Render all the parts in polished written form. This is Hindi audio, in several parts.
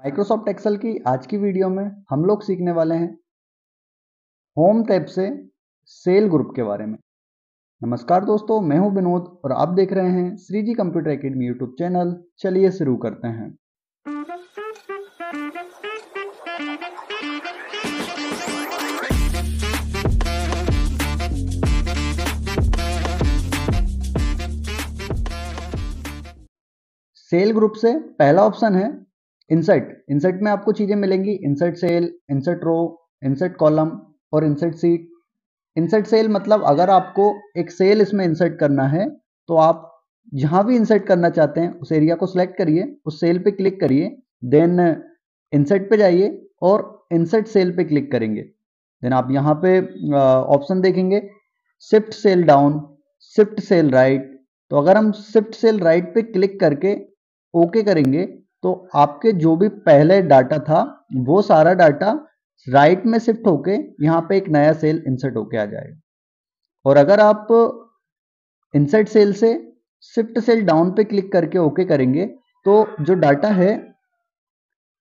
माइक्रोसॉफ्ट एक्सेल की आज की वीडियो में हम लोग सीखने वाले हैं होम टैब से सेल ग्रुप के बारे में। नमस्कार दोस्तों, मैं हूं विनोद और आप देख रहे हैं Shreeji computer academy YouTube channel. चलिए शुरू करते हैं। सेल ग्रुप से पहला ऑप्शन है इंसर्ट। इंसर्ट में आपको चीजें मिलेंगी, insert cell, insert row, insert column और इंसर्ट सीट। इंसर्ट सेल मतलब अगर आपको एक सेल इसमें इंसर्ट करना है तो आप जहां भी इंसर्ट करना चाहते हैं उस एरिया को सिलेक्ट करिए, उस सेल पे क्लिक करिए, देन इंसर्ट पे जाइए और इंसर्ट सेल पे क्लिक करेंगे। देन आप यहाँ पे ऑप्शन देखेंगे shift cell down, shift cell right. तो अगर हम शिफ्ट सेल राइट पे क्लिक करके ओके करेंगे तो आपके जो भी पहले डाटा था वो सारा डाटा राइट में शिफ्ट होके यहाँ पे एक नया सेल इंसर्ट होके आ जाएगा। और अगर आप इंसर्ट सेल से शिफ्ट सेल डाउन पे क्लिक करके ओके करेंगे तो जो डाटा है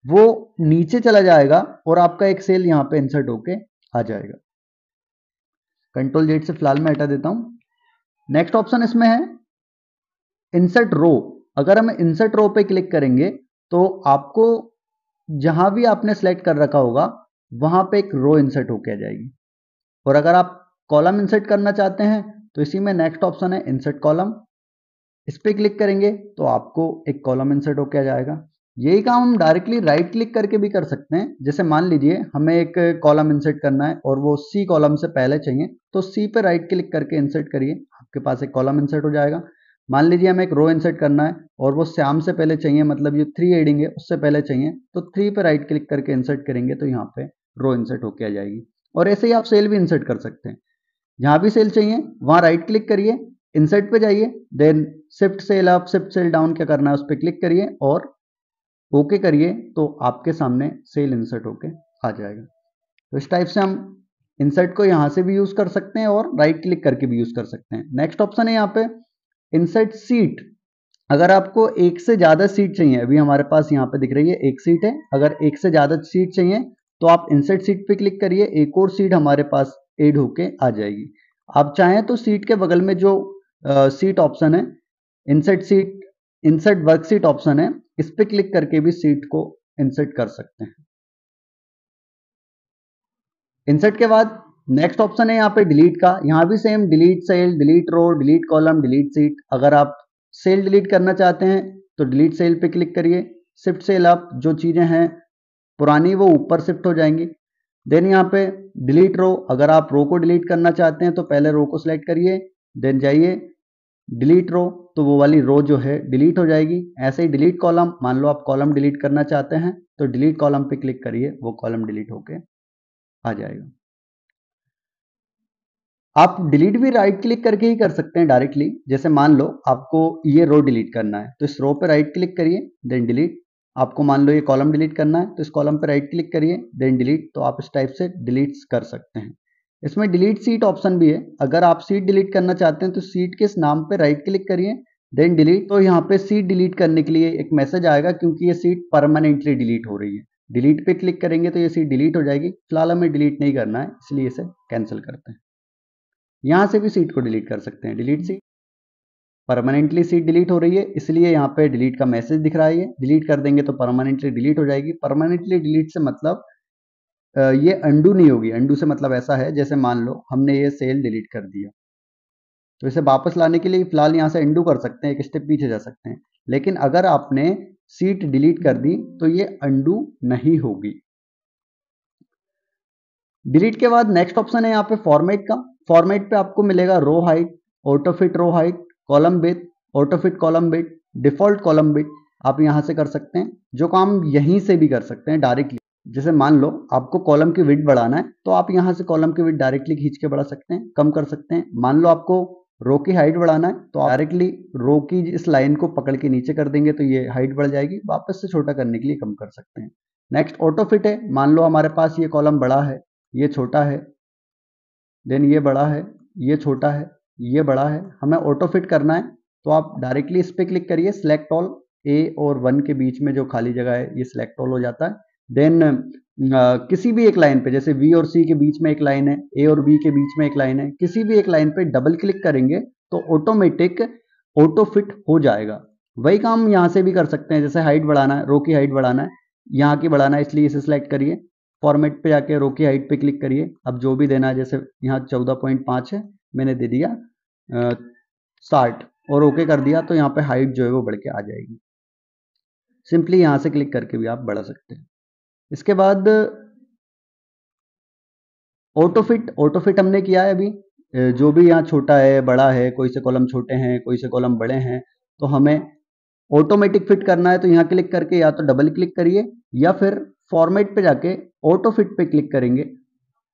वो नीचे चला जाएगा और आपका एक सेल यहाँ पे इंसर्ट होके आ जाएगा। कंट्रोल जेड से फिलहाल मैं हटा देता हूं। नेक्स्ट ऑप्शन इसमें है इंसर्ट रो। अगर हम इंसर्ट रो पे क्लिक करेंगे तो आपको जहां भी आपने सेलेक्ट कर रखा होगा वहां पे एक रो इंसर्ट होके आ जाएगी। और अगर आप कॉलम इंसर्ट करना चाहते हैं तो इसी में नेक्स्ट ऑप्शन है इंसर्ट कॉलम। इस पे क्लिक करेंगे तो आपको एक कॉलम इंसर्ट होके आ जाएगा। यही काम हम डायरेक्टली राइट क्लिक करके भी कर सकते हैं। जैसे मान लीजिए हमें एक कॉलम इंसर्ट करना है और वो सी कॉलम से पहले चाहिए तो सी पे राइट क्लिक करके इंसर्ट करिए, आपके पास एक कॉलम इंसर्ट हो जाएगा। मान लीजिए हमें एक रो इंसर्ट करना है और वो श्याम से पहले चाहिए, मतलब ये 3 एडिंग है उससे पहले चाहिए, तो 3 पे राइट क्लिक करके इंसर्ट करेंगे तो यहाँ पे रो इंसर्ट होके आ जाएगी। और ऐसे ही आप सेल भी इंसर्ट कर सकते हैं। जहां भी सेल चाहिए वहां राइट क्लिक करिए, इंसर्ट पे जाइए, then shift cell up shift cell down क्या करना है उस पर क्लिक करिए और ओके करिए तो आपके सामने सेल इंसर्ट होके आ जाएगा। तो इस टाइप से हम इंसर्ट को यहां से भी यूज कर सकते हैं और राइट क्लिक करके भी यूज कर सकते हैं। नेक्स्ट ऑप्शन है यहाँ पे इंसर्ट सीट। अगर आपको एक से ज्यादा सीट चाहिए, अभी हमारे पास यहाँ पे दिख रही है एक सीट है, अगर एक से ज्यादा सीट चाहिए तो आप इंसर्ट सीट पे क्लिक करिए, एक और सीट हमारे पास ऐड होके आ जाएगी। आप चाहें तो सीट के बगल में जो सीट ऑप्शन है, insert sheet, insert worksheet option है, इस पे क्लिक करके भी सीट को इंसर्ट कर सकते हैं। इंसर्ट के बाद नेक्स्ट ऑप्शन है यहाँ पे डिलीट का। यहाँ भी सेम डिलीट सेल, डिलीट रो, डिलीट कॉलम, डिलीट सीट। अगर आप सेल डिलीट करना चाहते हैं तो डिलीट सेल पे क्लिक करिए, शिफ्ट सेल अप, जो चीजें हैं पुरानी वो ऊपर शिफ्ट हो जाएंगी। देन यहाँ पे डिलीट रो, अगर आप रो को डिलीट करना चाहते हैं तो पहले रो को सिलेक्ट करिए, देन जाइए डिलीट रो, तो वो वाली रो जो है डिलीट हो जाएगी। ऐसे ही डिलीट कॉलम, मान लो आप कॉलम डिलीट करना चाहते हैं तो डिलीट कॉलम पे क्लिक करिए, वो कॉलम डिलीट होके आ जाएगा। आप डिलीट भी राइट क्लिक करके ही कर सकते हैं डायरेक्टली। जैसे मान लो आपको ये रो डिलीट करना है तो इस रो पे राइट क्लिक करिए, देन डिलीट। आपको मान लो ये कॉलम डिलीट करना है तो इस कॉलम पे राइट क्लिक करिए, देन डिलीट। तो आप इस टाइप से डिलीट कर सकते हैं। इसमें डिलीट सीट ऑप्शन भी है। अगर आप सीट डिलीट करना चाहते हैं तो सीट के इस नाम पे राइट क्लिक करिए, देन डिलीट। तो यहाँ पे सीट डिलीट करने के लिए एक मैसेज आएगा क्योंकि ये सीट परमानेंटली डिलीट हो रही है। डिलीट पे क्लिक करेंगे तो ये सीट डिलीट हो जाएगी। फिलहाल हमें डिलीट नहीं करना है इसलिए इसे कैंसिल करते हैं। यहां से भी सीट को डिलीट कर सकते हैं। Delete seat, permanently seat delete हो रही है इसलिए यहाँ पे डिलीट का मैसेज दिख रहा है। ये डिलीट कर देंगे तो परमानेंटली डिलीट हो जाएगी। परमानेंटली डिलीट से मतलब ये अंडू नहीं होगी। अंडू से मतलब ऐसा है जैसे मान लो हमने ये सेल डिलीट कर दिया तो इसे वापस लाने के लिए फिलहाल यहाँ से अंडू कर सकते हैं, एक स्टेप पीछे जा सकते हैं। लेकिन अगर आपने सीट डिलीट कर दी तो ये अंडू नहीं होगी। डिलीट के बाद नेक्स्ट ऑप्शन है यहाँ पे फॉर्मेट का। फॉर्मेट पे आपको मिलेगा row height, auto fit row height, column width, auto fit column width, default column width. आप यहाँ से कर सकते हैं, जो काम यहीं से भी कर सकते हैं डायरेक्टली। जैसे मान लो आपको कॉलम की विड्थ बढ़ाना है तो आप यहाँ से कॉलम की विड्थ डायरेक्टली खींच के बढ़ा सकते हैं, कम कर सकते हैं। मान लो आपको रो की हाइट बढ़ाना है तो आप डायरेक्टली रो की इस लाइन को पकड़ के नीचे कर देंगे तो ये हाइट बढ़ जाएगी। वापस से छोटा करने के लिए कम कर सकते हैं। नेक्स्ट ऑटो फिट है। मान लो हमारे पास ये कॉलम बड़ा है, ये छोटा है, देन ये बड़ा है, ये छोटा है, ये बड़ा है, हमें ऑटो फिट करना है तो आप डायरेक्टली इस पे क्लिक करिए, सिलेक्ट ऑल, ए और 1 के बीच में जो खाली जगह है ये सिलेक्ट ऑल हो जाता है। देन किसी भी एक लाइन पे, जैसे वी और सी के बीच में एक लाइन है, ए और बी के बीच में एक लाइन है, किसी भी एक लाइन पे डबल क्लिक करेंगे तो ऑटोमेटिक ऑटो फिट हो जाएगा। वही काम यहाँ से भी कर सकते हैं, जैसे हाइट बढ़ाना है, रो की हाइट बढ़ाना है, यहाँ की बढ़ाना है, इसलिए इसे सिलेक्ट करिए, फॉर्मेट पे जाके रो की हाइट पे क्लिक करिए। अब जो भी देना है, जैसे यहाँ 14.5 है, मैंने दे दिया 60 और ओके कर दिया, तो यहाँ पे हाइट जो है वो बढ़ के आ जाएगी। सिंपली यहाँ से क्लिक करके भी आप बढ़ा सकते हैं। इसके बाद ऑटो फिट हमने किया है अभी। जो भी यहाँ छोटा है, बड़ा है, कोई से कॉलम छोटे हैं, कोई से कॉलम बड़े हैं, तो हमें ऑटोमेटिक फिट करना है, तो यहाँ क्लिक करके या तो डबल क्लिक करिए या फिर फॉर्मेट पे जाके ऑटो फिट पे क्लिक करेंगे,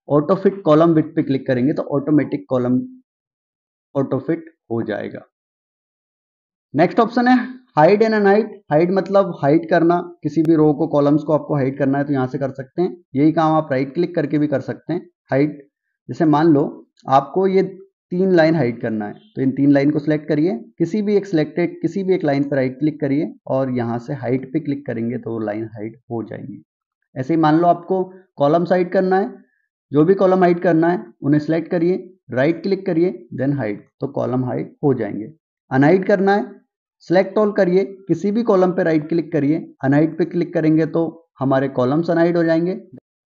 ऑटो फिट कॉलम विड्थ पे क्लिक करेंगे तो ऑटोमेटिक कॉलम ऑटो फिट हो जाएगा। नेक्स्ट ऑप्शन है हाइड एंड अनहाइड। हाइड मतलब हाइड करना, किसी भी रो को, कॉलम्स को आपको हाइड करना है तो यहाँ से कर सकते हैं। यही काम आप राइट क्लिक करके भी कर सकते हैं। हाइड, जैसे मान लो आपको ये 3 लाइन हाइड करना है, तो इन 3 लाइन को सिलेक्ट करिए, किसी भी एक लाइन पर राइट क्लिक करिए और यहाँ से हाइड पे क्लिक करेंगे तो लाइन हाइड हो जाएंगी। ऐसे ही मान लो आपको कॉलम हाइड करना है, जो भी कॉलम हाइड करना है उन्हें सिलेक्ट करिए, राइट क्लिक करिए, देन हाइड, तो कॉलम हाइड हो जाएंगे। अनहाइड करना है, सिलेक्ट ऑल करिए, किसी भी कॉलम पे राइट क्लिक करिए, अनहाइड पे क्लिक करेंगे तो हमारे कॉलम्स अनहाइड हो जाएंगे।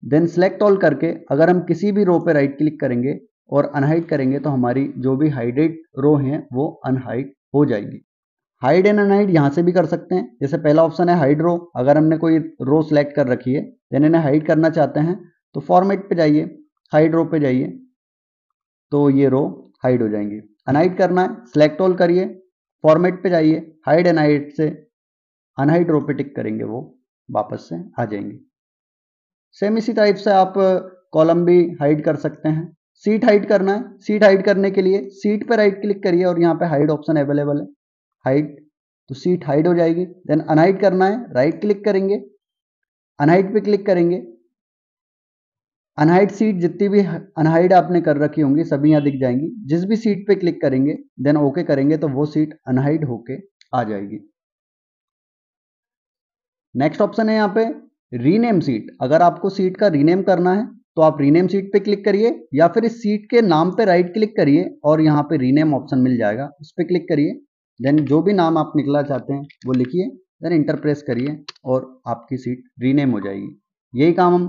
देन सिलेक्ट ऑल करके अगर हम किसी भी रो पे राइट क्लिक करेंगे और अनहाइड करेंगे तो हमारी जो भी हाइडेड रो हैं वो अनहाइड हो जाएगी। हाइड एंड अनहाइड यहाँ से भी कर सकते हैं। जैसे पहला ऑप्शन है हाइड रो, अगर हमने कोई रो सिलेक्ट कर रखी है देन इन्हें हाइड करना चाहते हैं तो फॉर्मेट पे जाइए, हाइड रो पे जाइए, तो ये रो हाइड हो जाएंगी। अनहाइड करना है, सिलेक्ट ऑल करिए, फॉर्मेट पे जाइए, हाइड एंड हाइड से अनहाइड रो पे टिक करेंगे, वो वापस से आ जाएंगे। सेम इसी टाइप से आप कॉलम भी हाइड कर सकते हैं। सीट हाइड करना है, सीट हाइड करने के लिए सीट पे राइट क्लिक करिए और यहाँ पे हाइड ऑप्शन अवेलेबल है, हाइड, तो सीट हाइड हो जाएगी। देन अनहाइड करना है, राइट क्लिक करेंगे, अनहाइड पे क्लिक करेंगे, अनहाइड सीट जितनी भी अनहाइड आपने कर रखी होंगी सभी यहाँ दिख जाएंगी। जिस भी सीट पे क्लिक करेंगे देन ओके करेंगे तो वो सीट अनहाइड होके आ जाएगी। नेक्स्ट ऑप्शन है यहाँ पे रीनेम सीट। अगर आपको सीट का रीनेम करना है तो आप रीनेम सीट पे क्लिक करिए या फिर इस सीट के नाम पे राइट क्लिक करिए और यहाँ पे रीनेम ऑप्शन मिल जाएगा, उस पर क्लिक करिए। देन जो भी नाम आप निकलना चाहते हैं वो लिखिए, देन इंटर प्रेस करिए और आपकी सीट रीनेम हो जाएगी। यही काम हम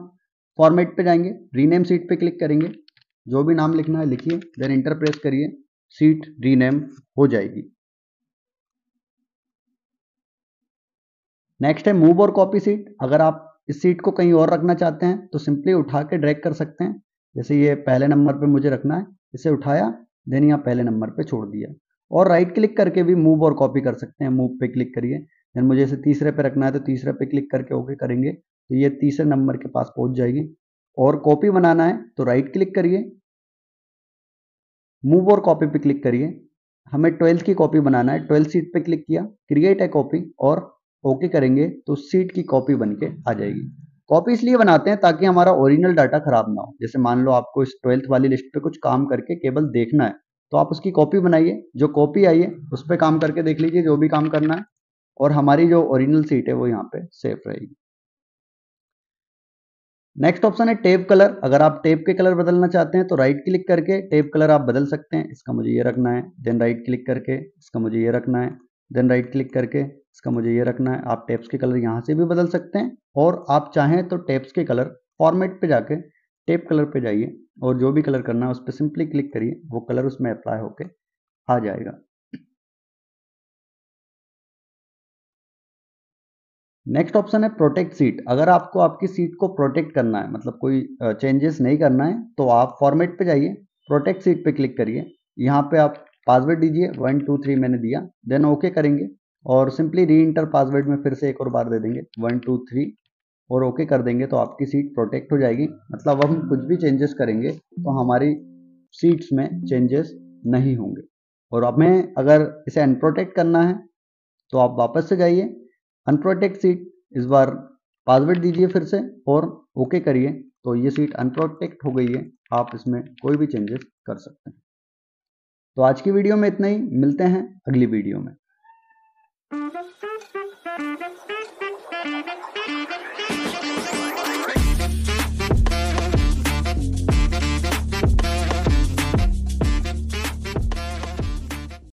फॉर्मेट पे जाएंगे, रीनेम सीट पे क्लिक करेंगे, जो भी नाम लिखना है लिखिए, देन इंटर प्रेस करिए, सीट रीनेम हो जाएगी। नेक्स्ट है मूव और कॉपी सीट। अगर आप इस सीट को कहीं और रखना चाहते हैं तो सिंपली उठा के ड्रैग कर सकते हैं। जैसे ये पहले नंबर पे मुझे रखना है, इसे उठाया, देन यहाँ पहले नंबर पे छोड़ दिया। और राइट क्लिक करके भी मूव और कॉपी कर सकते हैं। मूव पे क्लिक करिए, देन मुझे इसे तीसरे पे रखना है तो तीसरे पे क्लिक करके ओके करेंगे तो ये तीसरे नंबर के पास पहुंच जाएगी। और कॉपी बनाना है तो राइट क्लिक करिए, मूव और कॉपी पे क्लिक करिए। हमें 12th की कॉपी बनाना है, 12th सीट पे क्लिक किया, क्रिएट ए कॉपी और ओके करेंगे तो सीट की कॉपी बन के आ जाएगी। कॉपी इसलिए बनाते हैं ताकि हमारा ओरिजिनल डाटा खराब ना हो। जैसे मान लो आपको इस 12th वाली लिस्ट पे कुछ काम करके केवल देखना है तो आप उसकी कॉपी बनाइए, जो कॉपी आई है उस पर काम करके देख लीजिए जो भी काम करना है, और हमारी जो ओरिजिनल सीट है वो यहाँ पे सेफ रहेगी। नेक्स्ट ऑप्शन है टेब कलर। अगर आप टेब के कलर बदलना चाहते हैं तो राइट क्लिक करके टेब कलर आप बदल सकते हैं। इसका मुझे ये रखना है, देन राइट क्लिक करके इसका मुझे ये रखना है, देन राइट क्लिक करके इसका मुझे ये रखना है। आप टेब्स के कलर यहाँ से भी बदल सकते हैं और आप चाहें तो टेब्स के कलर फॉर्मेट पे जाके टेब कलर पे जाइए और जो भी कलर करना है उस पर सिंपली क्लिक करिए, वो कलर उसमें अप्लाई होके आ जाएगा। नेक्स्ट ऑप्शन है प्रोटेक्ट सीट। अगर आपको आपकी सीट को प्रोटेक्ट करना है, मतलब कोई चेंजेस नहीं करना है, तो आप फॉर्मेट पे जाइए, प्रोटेक्ट सीट पे क्लिक करिए, यहाँ पे आप पासवर्ड दीजिए, 1 2 3 मैंने दिया, देन ओके करेंगे और सिंपली री इंटर पासवर्ड में फिर से एक और बार दे देंगे 1 2 3 और ओके कर देंगे तो आपकी सीट प्रोटेक्ट हो जाएगी। मतलब हम कुछ भी चेंजेस करेंगे तो हमारी सीट्स में चेंजेस नहीं होंगे। और हमें अगर इसे अनप्रोटेक्ट करना है तो आप वापस से जाइए, अनप्रोटेक्ट सीट, इस बार पासवर्ड दीजिए फिर से और ओके करिए तो ये सीट अनप्रोटेक्ट हो गई है। आप इसमें कोई भी चेंजेस कर सकते हैं। तो आज की वीडियो में इतना ही, मिलते हैं अगली वीडियो में।